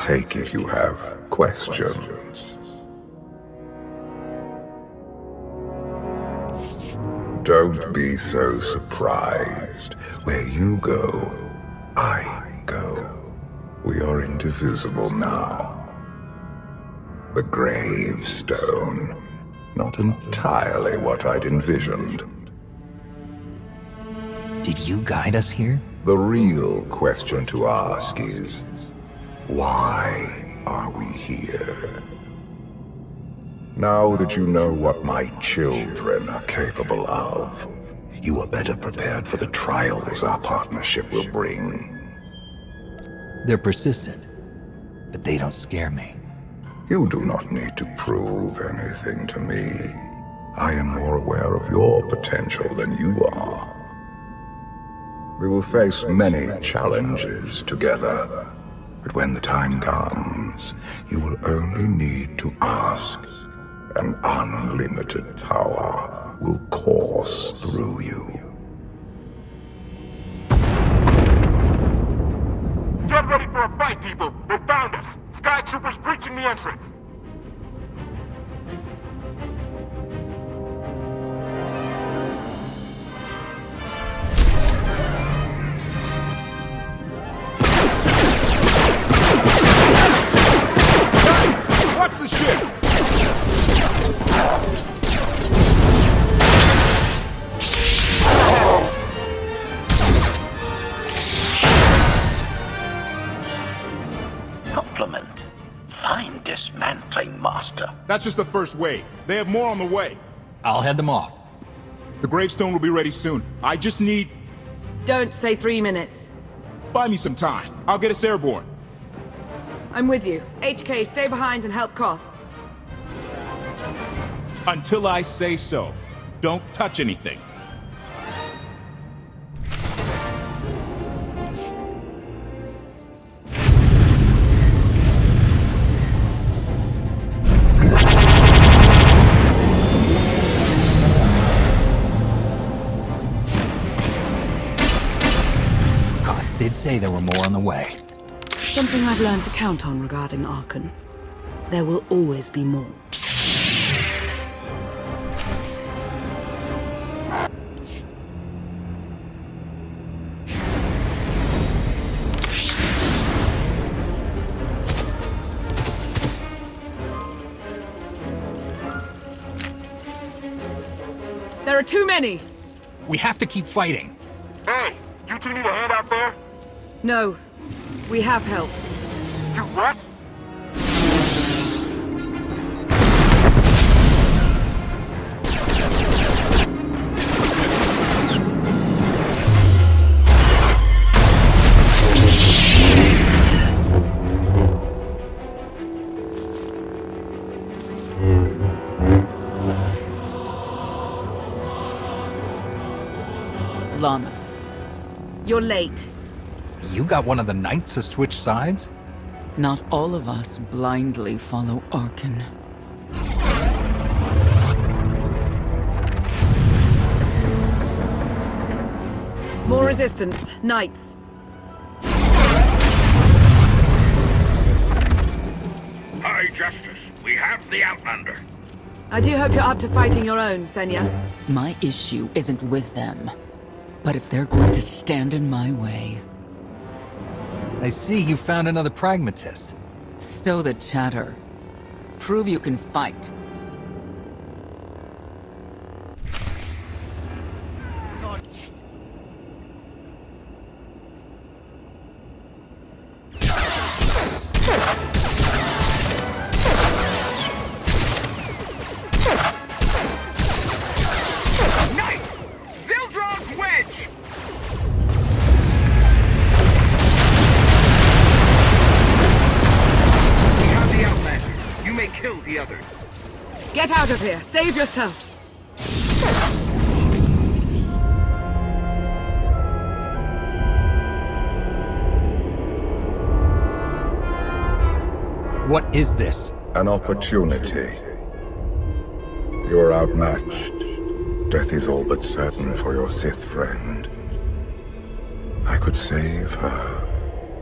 take it you have questions. Don't be so surprised. Where you go, I go. We are indivisible now. The gravestone. Not entirely what I'd envisioned. Did you guide us here? The real question to ask is, why are we here? Now that you know what my children are capable of, you are better prepared for the trials our partnership will bring. They're persistent, but they don't scare me. You do not need to prove anything to me. I am more aware of your potential than you are. We will face many challenges together, but when the time comes, you will only need to ask. An unlimited power will course through you. Get ready for a fight, people! They found us! Sky Troopers breaching the entrance! Watch the ship! Compliment. Fine dismantling, Master. That's just the first wave. They have more on the way. I'll head them off. The gravestone will be ready soon. I just need... Don't say 3 minutes. Buy me some time. I'll get us airborne. I'm with you. HK, stay behind and help Koth. Until I say so. Don't touch anything. Koth did say there were more on the way. Something I've learned to count on regarding Archon. There will always be more. There are too many! We have to keep fighting. Hey! You two need a hand out there? No. We have help. You what? Lana. You're late. You got one of the knights to switch sides? Not all of us blindly follow Archon. More resistance. Knights. High Justice, we have the Outlander. I do hope you're up to fighting your own, Senya. My issue isn't with them. But if they're going to stand in my way... I see you found another pragmatist. Stow the chatter. Prove you can fight. Nice! Zildron's wedge! We have the Outlander. You may kill the others. Get out of here. Save yourself. What is this? An opportunity. You are outmatched. Death is all but certain for your Sith friend. I could save her,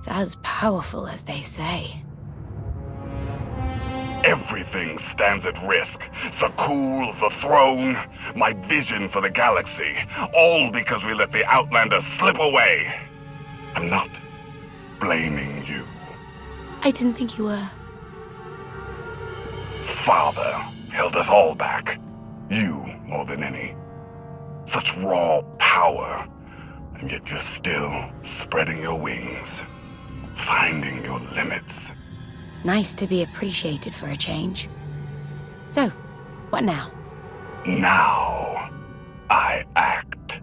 It's as powerful as they say. Everything stands at risk. Sakul, the throne, my vision for the galaxy. All because we let the Outlanders slip away. I'm not blaming you. I didn't think you were. Father held us all back. You more than any. Such raw power. And yet you're still spreading your wings. Finding your limits. Nice to be appreciated for a change. So, what now? Now, I act.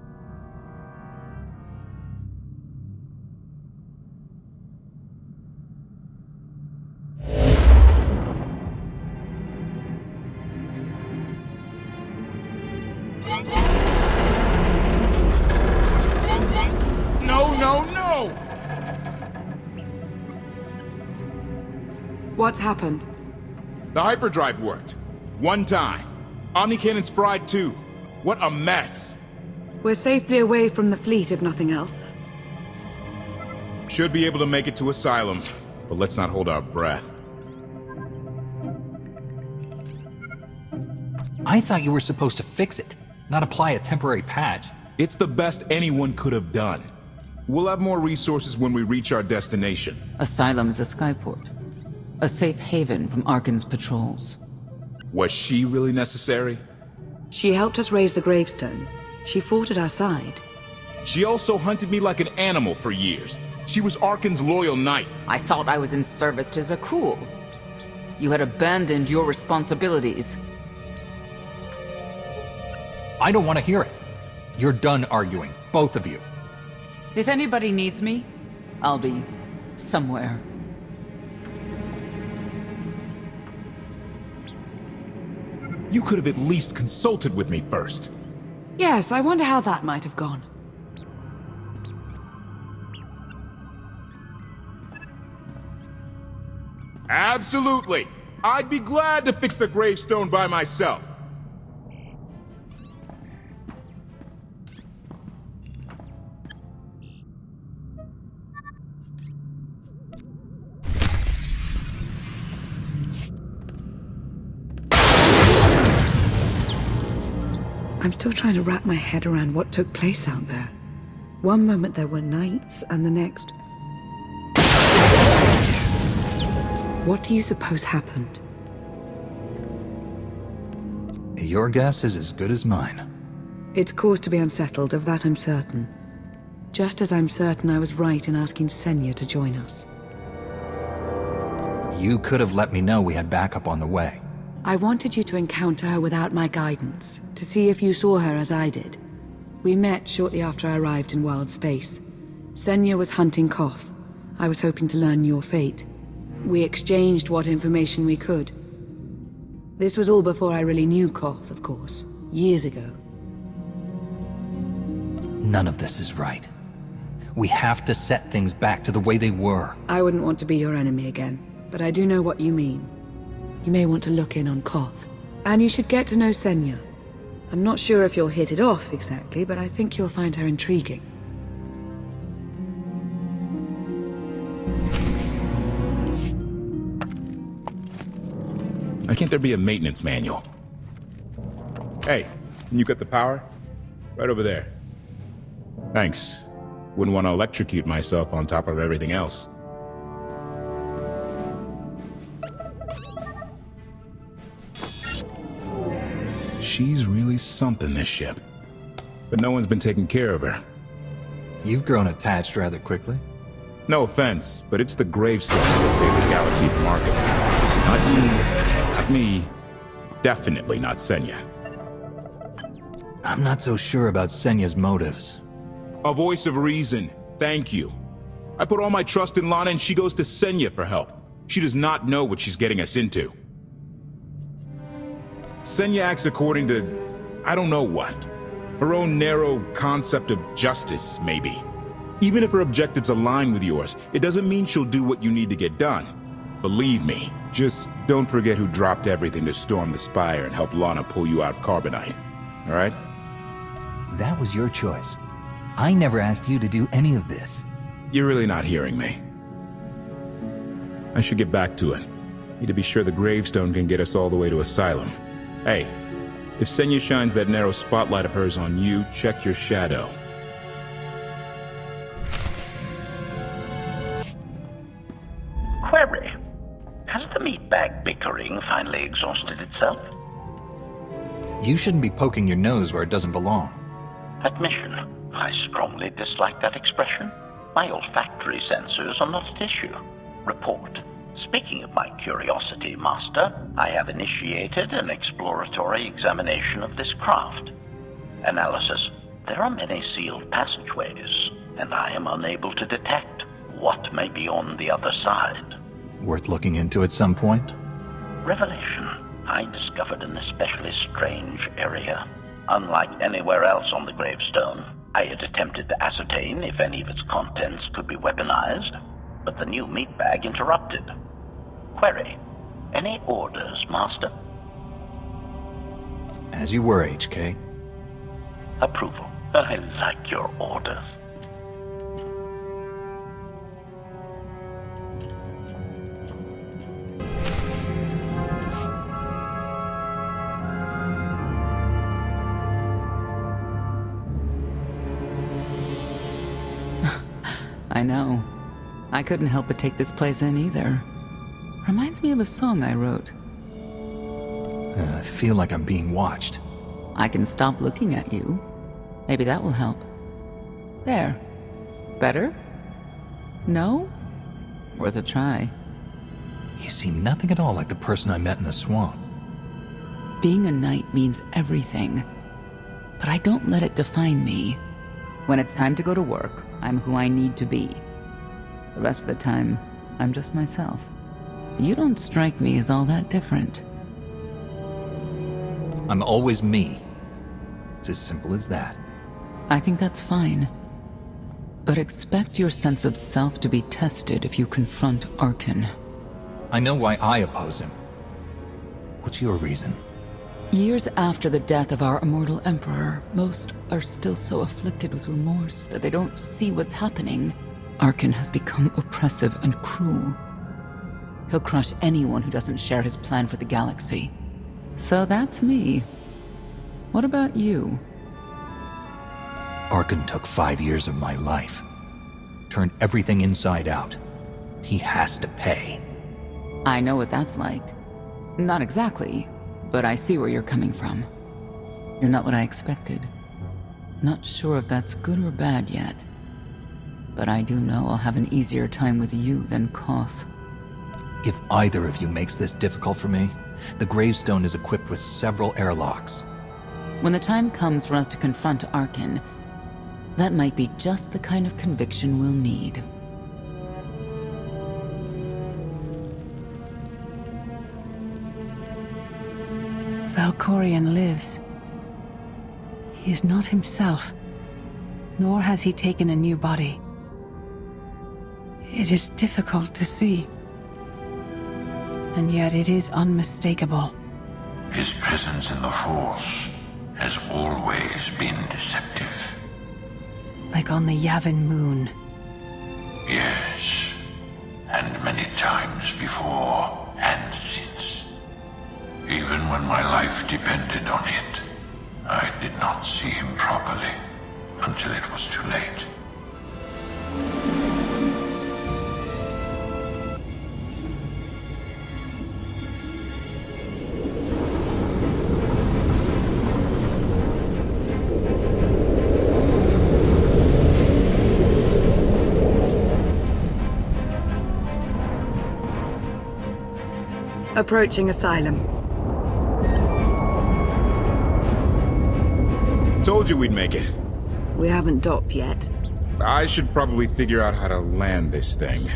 No! What's happened? The hyperdrive worked. One time. Omnicannon's fried too. What a mess. We're safely away from the fleet, if nothing else. Should be able to make it to Asylum, but let's not hold our breath. I thought you were supposed to fix it, not apply a temporary patch. It's the best anyone could have done. We'll have more resources when we reach our destination. Asylum is a skyport. A safe haven from Arkan's patrols. Was she really necessary? She helped us raise the gravestone. She fought at our side. She also hunted me like an animal for years. She was Arkan's loyal knight. I thought I was in service to Zakul. You had abandoned your responsibilities. I don't want to hear it. You're done arguing, both of you. If anybody needs me, I'll be somewhere. You could have at least consulted with me first. Yes, I wonder how that might have gone. Absolutely. I'd be glad to fix the gravestone by myself. I'm still trying to wrap my head around what took place out there. One moment there were knights, and the next... What do you suppose happened? Your guess is as good as mine. It's cause to be unsettled, of that I'm certain. Just as I'm certain I was right in asking Senya to join us. You could have let me know we had backup on the way. I wanted you to encounter her without my guidance, to see if you saw her as I did. We met shortly after I arrived in wild space. Senya was hunting Koth. I was hoping to learn your fate. We exchanged what information we could. This was all before I really knew Koth, of course. Years ago. None of this is right. We have to set things back to the way they were. I wouldn't want to be your enemy again, but I do know what you mean. You may want to look in on Koth. And you should get to know Senya. I'm not sure if you'll hit it off exactly, but I think you'll find her intriguing. Why can't there be a maintenance manual? Hey, can you get the power? Right over there. Thanks. Wouldn't want to electrocute myself on top of everything else. She's really something, this ship. But no one's been taking care of her. You've grown attached rather quickly. No offense, but it's the gravestone that will save the galaxy from Arkan. Not you, not me, definitely not Senya. I'm not so sure about Senya's motives. A voice of reason, thank you. I put all my trust in Lana and she goes to Senya for help. She does not know what she's getting us into. Senya acts according to, I don't know what. Her own narrow concept of justice, maybe. Even if her objectives align with yours, it doesn't mean she'll do what you need to get done. Believe me. Just don't forget who dropped everything to storm the Spire and help Lana pull you out of Carbonite. Alright? That was your choice. I never asked you to do any of this. You're really not hearing me. I should get back to it. Need to be sure the gravestone can get us all the way to Asylum. Hey, if Senya shines that narrow spotlight of hers on you, check your shadow. Query. Has the meatbag bickering finally exhausted itself? You shouldn't be poking your nose where it doesn't belong. Admission. I strongly dislike that expression. My olfactory sensors are not at issue. Report. Speaking of my curiosity, Master, I have initiated an exploratory examination of this craft. Analysis. There are many sealed passageways, and I am unable to detect what may be on the other side. Worth looking into at some point? Revelation. I discovered an especially strange area. Unlike anywhere else on the gravestone, I had attempted to ascertain if any of its contents could be weaponized, but the new meatbag interrupted. Query. Any orders, Master? As you were, HK. Approval. I like your orders. I know. I couldn't help but take this place in either. Reminds me of a song I wrote. I feel like I'm being watched. I can stop looking at you. Maybe that will help. There. Better? No? Worth a try. You seem nothing at all like the person I met in the swamp. Being a knight means everything. But I don't let it define me. When it's time to go to work, I'm who I need to be. The rest of the time, I'm just myself. You don't strike me as all that different. I'm always me. It's as simple as that. I think that's fine. But expect your sense of self to be tested if you confront Arkan. I know why I oppose him. What's your reason? Years after the death of our immortal emperor, most are still so afflicted with remorse that they don't see what's happening. Arkan has become oppressive and cruel. He'll crush anyone who doesn't share his plan for the galaxy. So that's me. What about you? Arkan took 5 years of my life. Turned everything inside out. He has to pay. I know what that's like. Not exactly, but I see where you're coming from. You're not what I expected. Not sure if that's good or bad yet. But I do know I'll have an easier time with you than Koth. If either of you makes this difficult for me, the gravestone is equipped with several airlocks. When the time comes for us to confront Arkan, that might be just the kind of conviction we'll need. Valkorion lives. He is not himself, nor has he taken a new body. It is difficult to see, and yet it is unmistakable. His presence in the Force has always been deceptive. Like on the Yavin moon. Yes, and many times before and since. Even when my life depended on it, I did not see him properly until it was too late. Approaching Asylum. Told you we'd make it. We haven't docked yet. I should probably figure out how to land this thing.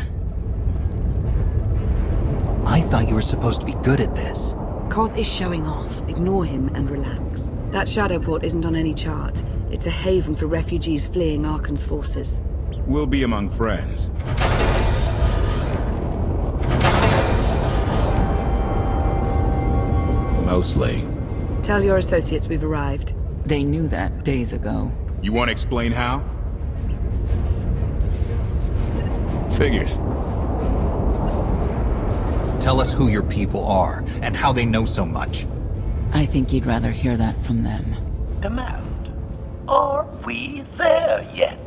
I thought you were supposed to be good at this. Koth is showing off. Ignore him and relax. That shadow port isn't on any chart. It's a haven for refugees fleeing Arkan's forces. We'll be among friends. Mostly. Tell your associates we've arrived. They knew that days ago. You want to explain how? Figures. Tell us who your people are, and how they know so much. I think you'd rather hear that from them. Command. Are we there yet?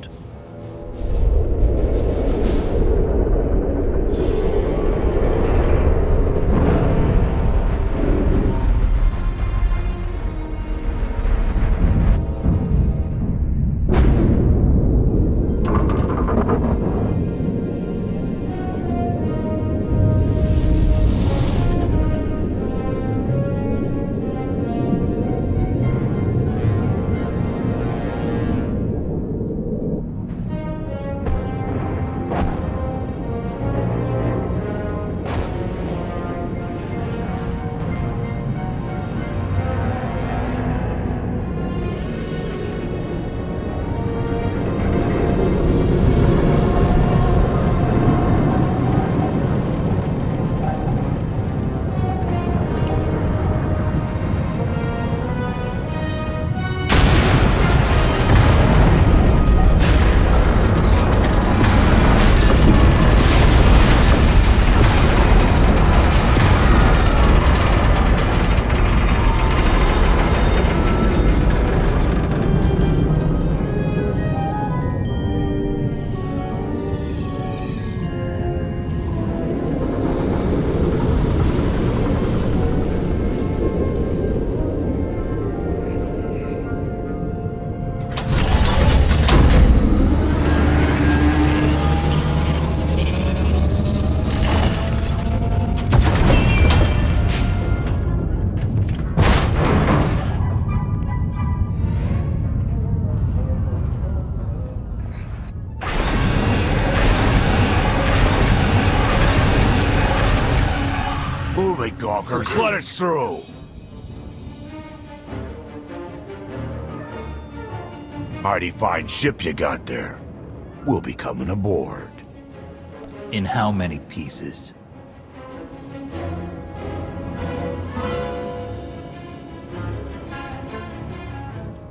Gawkers, let us through! Mighty fine ship you got there. We'll be coming aboard. In how many pieces?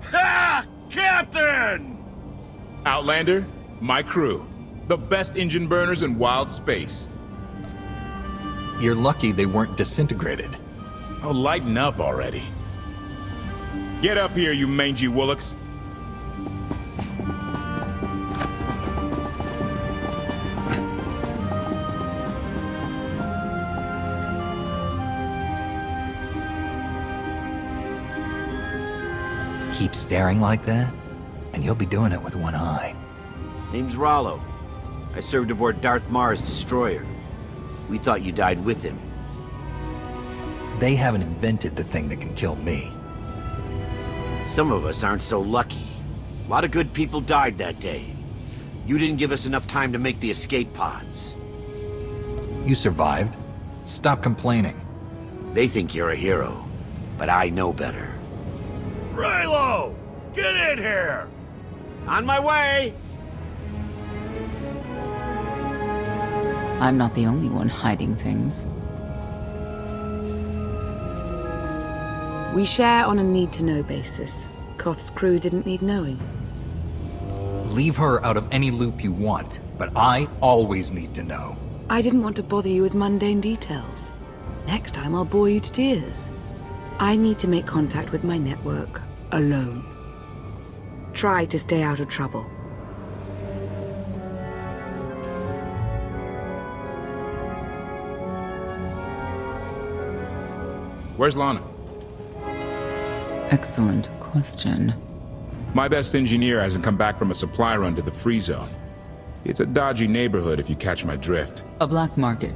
Ha! Captain! Outlander, my crew. The best engine burners in wild space. You're lucky they weren't disintegrated. Oh, lighten up already. Get up here, you mangy woolocks. Keep staring like that, and you'll be doing it with one eye. Name's Rollo. I served aboard Darth Marr's destroyer. We thought you died with him. They haven't invented the thing that can kill me. Some of us aren't so lucky. A lot of good people died that day. You didn't give us enough time to make the escape pods. You survived. Stop complaining. They think you're a hero, but I know better. Raylo! Get in here! On my way! I'm not the only one hiding things. We share on a need-to-know basis. Koth's crew didn't need knowing. Leave her out of any loop you want, but I always need to know. I didn't want to bother you with mundane details. Next time I'll bore you to tears. I need to make contact with my network, alone. Try to stay out of trouble. Where's Lana? Excellent question. My best engineer hasn't come back from a supply run to the free zone. It's a dodgy neighborhood if you catch my drift. A black market.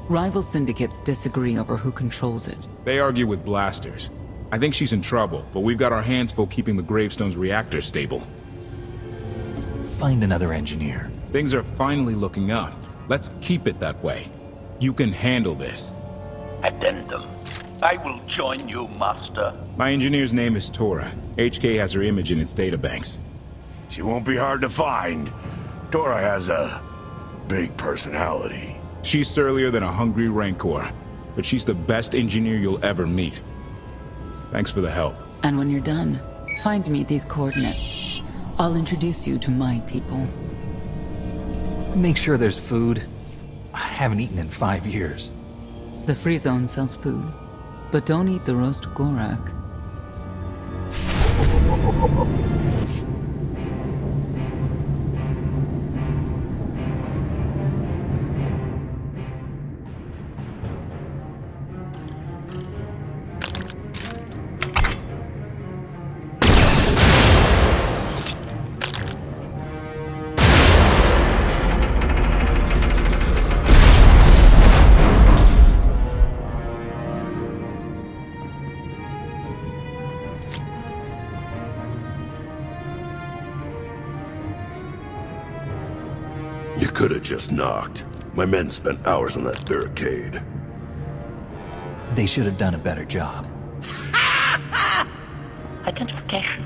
Rival syndicates disagree over who controls it. They argue with blasters. I think she's in trouble, but we've got our hands full keeping the Gravestone's reactor stable. Find another engineer. Things are finally looking up. Let's keep it that way. You can handle this. Addendum. I will join you, Master. My engineer's name is Tora. HK has her image in its databanks. She won't be hard to find. Tora has a big personality. She's surlier than a hungry rancor, but she's the best engineer you'll ever meet. Thanks for the help. And when you're done, find me these coordinates. I'll introduce you to my people. Make sure there's food. I haven't eaten in 5 years. The free zone sells food, but don't eat the roast Gorak. You could have just knocked. My men spent hours on that barricade. They should have done a better job. Identification.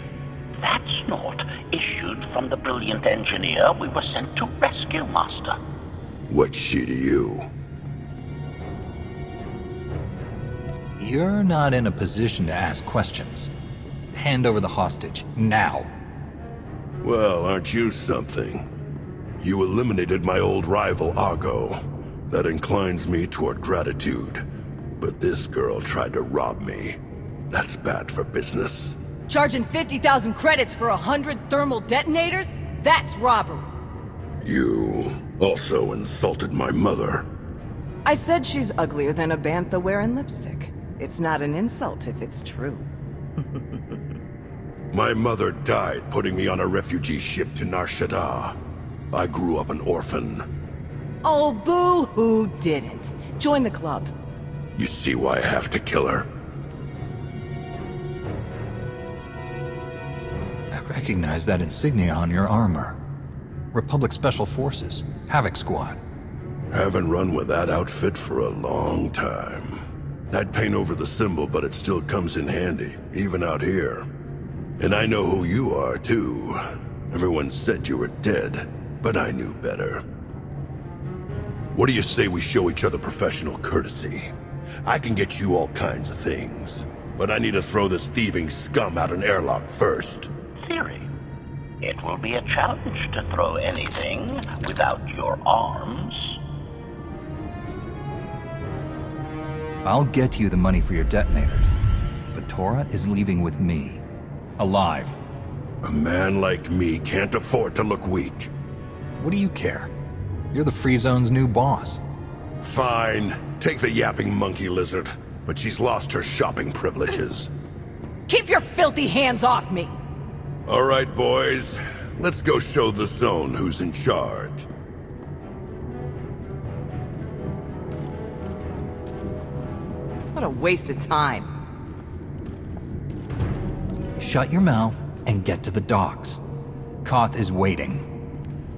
That's not issued from the brilliant engineer we were sent to rescue, Master. What's she to you? You're not in a position to ask questions. Hand over the hostage, now. Well, aren't you something? You eliminated my old rival, Argo. That inclines me toward gratitude. But this girl tried to rob me. That's bad for business. Charging 50,000 credits for 100 thermal detonators? That's robbery. You also insulted my mother. I said she's uglier than a bantha wearing lipstick. It's not an insult if it's true. My mother died putting me on a refugee ship to Nar Shaddaa. I grew up an orphan. Oh, boo-hoo didn't. Join the club. You see why I have to kill her? I recognize that insignia on your armor. Republic Special Forces, Havoc Squad. Haven't run with that outfit for a long time. I'd paint over the symbol, but it still comes in handy, even out here. And I know who you are, too. Everyone said you were dead, but I knew better. What do you say we show each other professional courtesy? I can get you all kinds of things, but I need to throw this thieving scum out an airlock first. Theory. It will be a challenge to throw anything without your arms. I'll get you the money for your detonators, but Tora is leaving with me. Alive. A man like me can't afford to look weak. What do you care? You're the Free Zone's new boss. Fine. Take the yapping monkey lizard, but she's lost her shopping privileges. Keep your filthy hands off me! All right, boys. Let's go show the zone who's in charge. What a waste of time. Shut your mouth and get to the docks. Koth is waiting.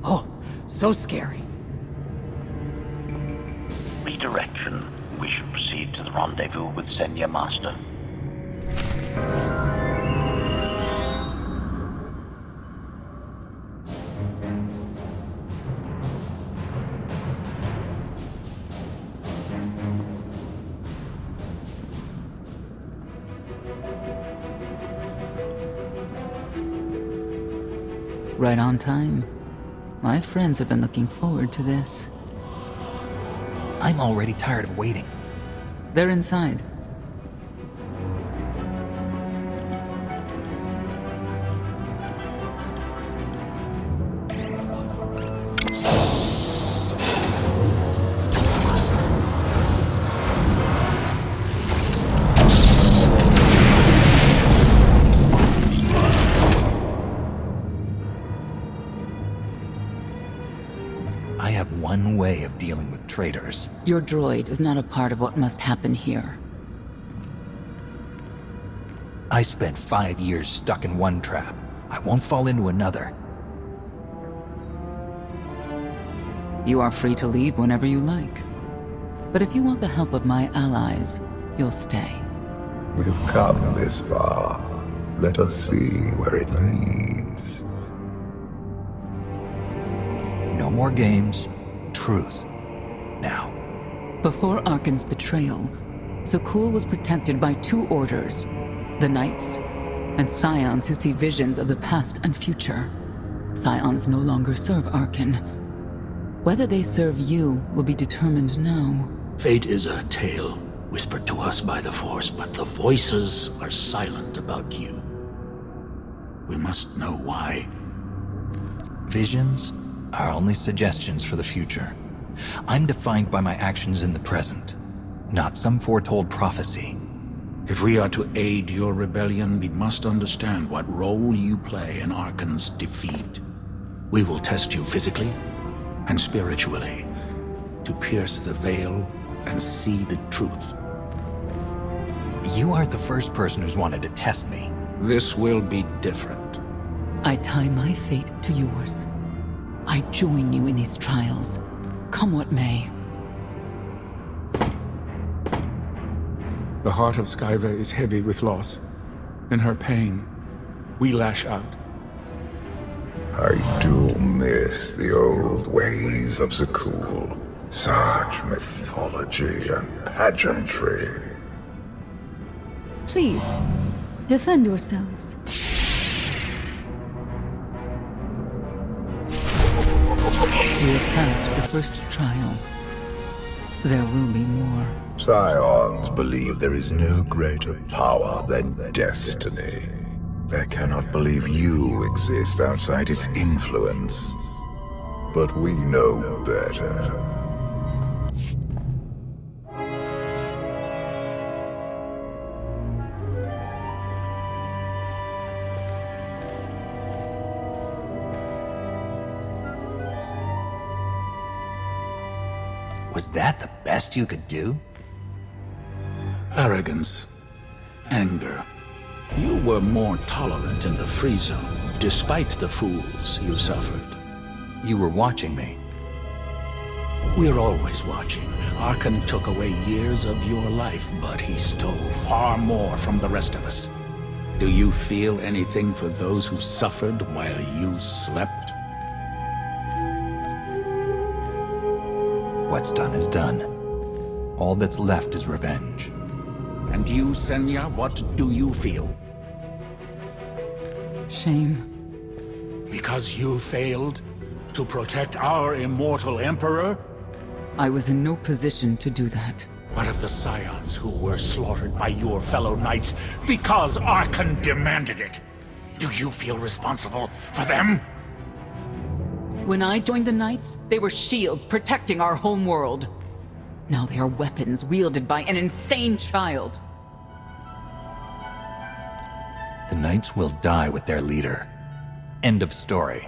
Oh, so scary. Redirection. We should proceed to the rendezvous with Senya, Master. Right on time. My friends have been looking forward to this. I'm already tired of waiting. They're inside. I have one way of dealing with traitors. Your droid is not a part of what must happen here. I spent 5 years stuck in one trap. I won't fall into another. You are free to leave whenever you like. But if you want the help of my allies, you'll stay. We've come this far. Let us see where it leads. No more games. Truth. Now. Before Arkan's betrayal, Zakul was protected by two orders. The Knights, and Scions who see visions of the past and future. Scions no longer serve Arkan. Whether they serve you will be determined now. Fate is a tale whispered to us by the Force, but the voices are silent about you. We must know why. Visions are only suggestions for the future. I'm defined by my actions in the present, not some foretold prophecy. If we are to aid your rebellion, we must understand what role you play in Arkan's defeat. We will test you physically and spiritually to pierce the veil and see the truth. You aren't the first person who's wanted to test me. This will be different. I tie my fate to yours. I join you in these trials, come what may. The heart of Skyva is heavy with loss. In her pain, we lash out. I do miss the old ways of Zakul. Such mythology and pageantry. Please, defend yourselves. We have passed the first trial. There will be more. Scions believe there is no greater power than destiny. They cannot believe you exist outside its influence. But we know better. Was that the best you could do? Arrogance. Anger. You were more tolerant in the free zone, despite the fools you suffered. You were watching me. We're always watching. Arkan took away years of your life, but he stole far more from the rest of us. Do you feel anything for those who suffered while you slept? What's done is done. All that's left is revenge. And you, Senya, what do you feel? Shame. Because you failed to protect our immortal Emperor? I was in no position to do that. What of the Scions who were slaughtered by your fellow knights because Arkan demanded it? Do you feel responsible for them? When I joined the Knights, they were shields protecting our home world. Now they are weapons wielded by an insane child. The Knights will die with their leader. End of story.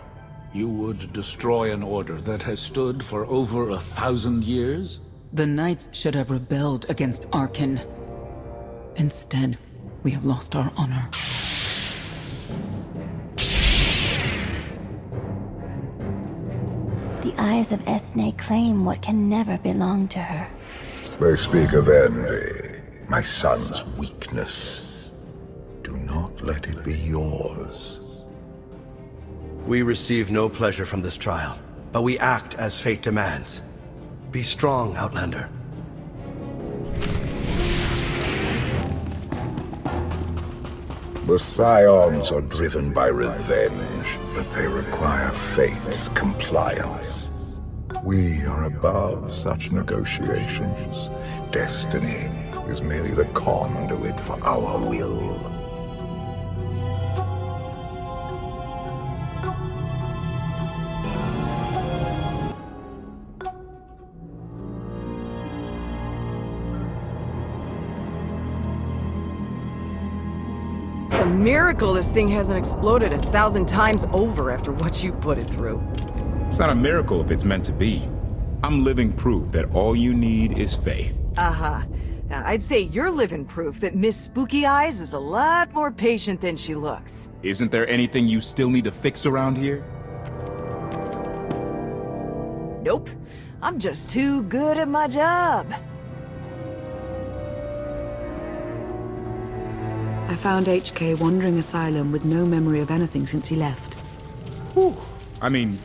You would destroy an order that has stood for over 1,000 years? The Knights should have rebelled against Arkan. Instead, we have lost our honor. The eyes of Esne claim what can never belong to her. They speak of envy, my son's weakness. Do not let it be yours. We receive no pleasure from this trial, but we act as fate demands. Be strong, Outlander. The Scions are driven by revenge, but they require fate's compliance. We are above such negotiations. Destiny is merely the conduit for our will. It's a miracle this thing hasn't exploded 1,000 times over after what you put it through. It's not a miracle if it's meant to be. I'm living proof that all you need is faith. Uh-huh. Now, I'd say you're living proof that Miss Spooky Eyes is a lot more patient than she looks. Isn't there anything you still need to fix around here? Nope. I'm just too good at my job. I found HK wandering asylum with no memory of anything since he left. Whew. I mean,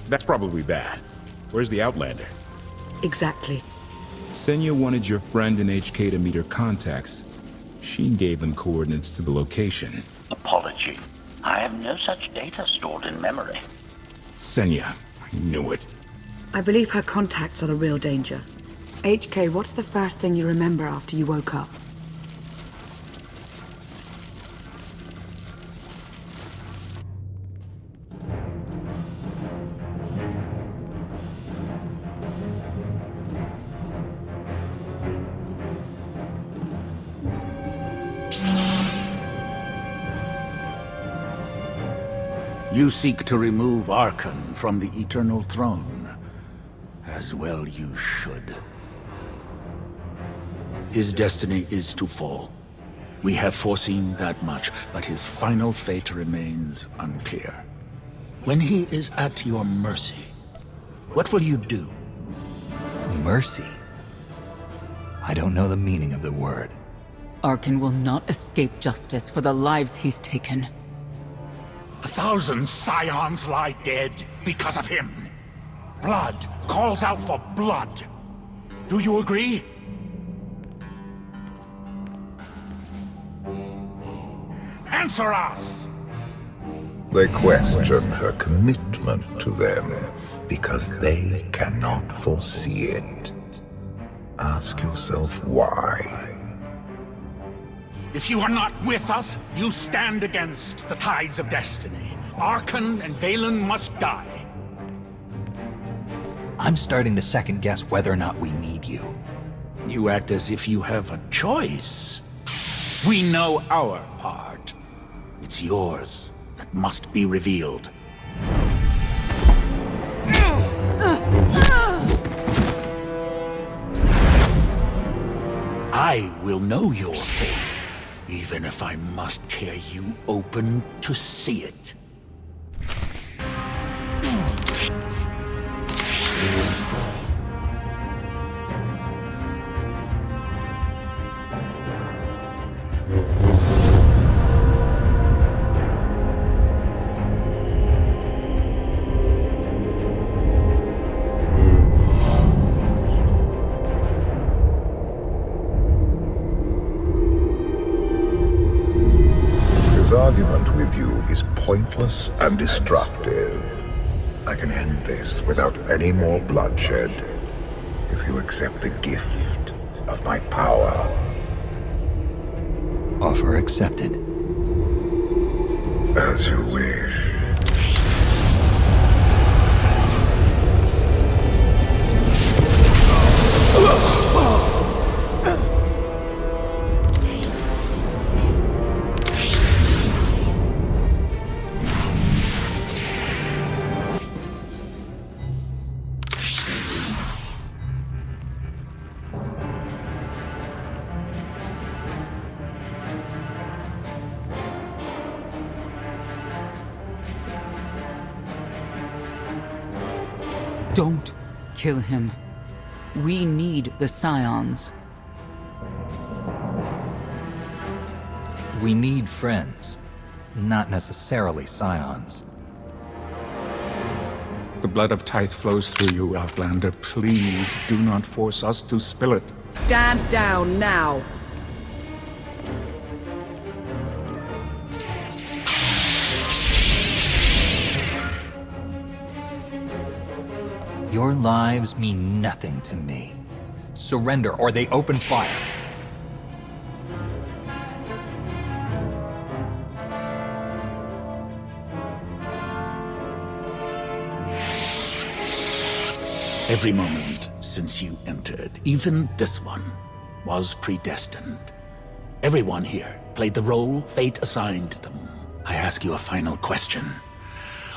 that's probably bad. Where's the Outlander? Exactly. Senya wanted your friend in HK to meet her contacts. She gave them coordinates to the location. Apology. I have no such data stored in memory. Senya, I knew it. I believe her contacts are the real danger. HK, what's the first thing you remember after you woke up? You seek to remove Archon from the Eternal Throne. As well you should. His destiny is to fall. We have foreseen that much, but his final fate remains unclear. When he is at your mercy, what will you do? Mercy? I don't know the meaning of the word. Archon will not escape justice for the lives he's taken. 1,000 scions lie dead because of him. Blood calls out for blood. Do you agree? Answer us! They question her commitment to them because they cannot foresee it. Ask yourself why. If you are not with us, you stand against the tides of destiny. Archon and Valen must die. I'm starting to second guess whether or not we need you. You act as if you have a choice. We know our part. It's yours that must be revealed. I will know your fate, even if I must tear you open to see it. His argument with you is pointless and destructive. I can end this without any more bloodshed if you accept the gift of my power. Offer accepted. As you wish. Don't kill him. We need the Scions. We need friends, not necessarily scions. The blood of Tithe flows through you, Outlander. Please do not force us to spill it. Stand down now. Your lives mean nothing to me. Surrender or they open fire. Every moment since you entered, even this one, was predestined. Everyone here played the role fate assigned them. I ask you a final question.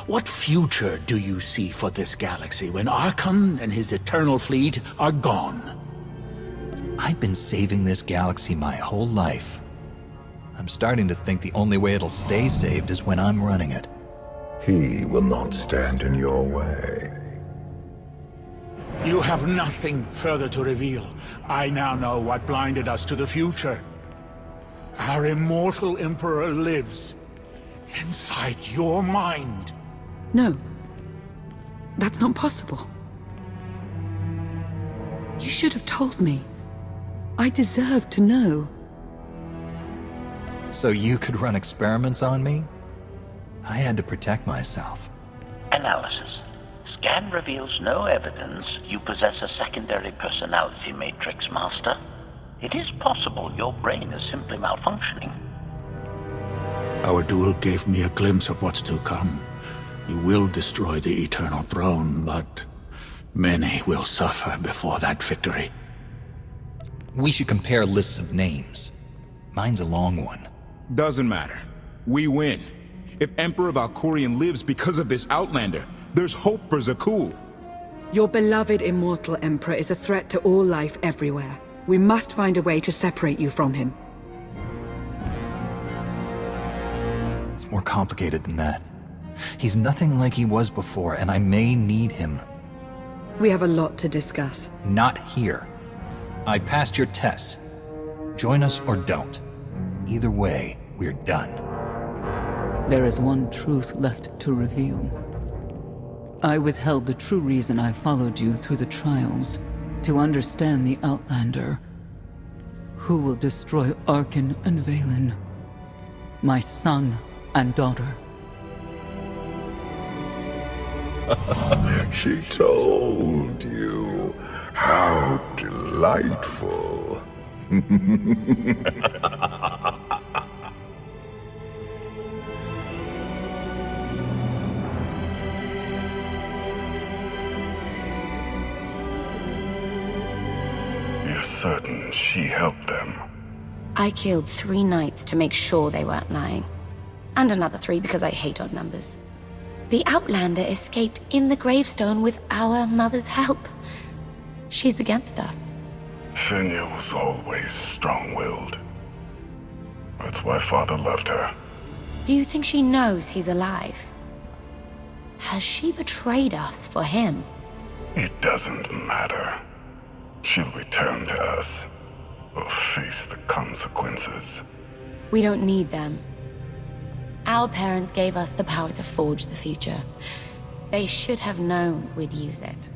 What future do you see for this galaxy when Archon and his eternal fleet are gone? I've been saving this galaxy my whole life. I'm starting to think the only way it'll stay saved is when I'm running it. He will not stand in your way. You have nothing further to reveal. I now know what blinded us to the future. Our immortal Emperor lives inside your mind. No. That's not possible. You should have told me. I deserve to know. So you could run experiments on me? I had to protect myself. Analysis. Scan reveals no evidence you possess a secondary personality matrix, Master. It is possible your brain is simply malfunctioning. Our duel gave me a glimpse of what's to come. You will destroy the Eternal Throne, but many will suffer before that victory. We should compare lists of names. Mine's a long one. Doesn't matter. We win. If Emperor Valkorion lives because of this Outlander, there's hope for Zakul. Your beloved immortal Emperor is a threat to all life everywhere. We must find a way to separate you from him. It's more complicated than that. He's nothing like he was before, and I may need him. We have a lot to discuss. Not here. I passed your test. Join us or don't. Either way, we're done. There is one truth left to reveal. I withheld the true reason I followed you through the trials, to understand the Outlander. Who will destroy Arkan and Valen? My son and daughter. She told you. How delightful. You're certain she helped them? I killed 3 knights to make sure they weren't lying. And another 3 because I hate odd numbers. The Outlander escaped in the gravestone with our mother's help. She's against us. Senya was always strong-willed. That's why Father loved her. Do you think she knows he's alive? Has she betrayed us for him? It doesn't matter. She'll return to us, or face the consequences. We don't need them. Our parents gave us the power to forge the future. They should have known we'd use it.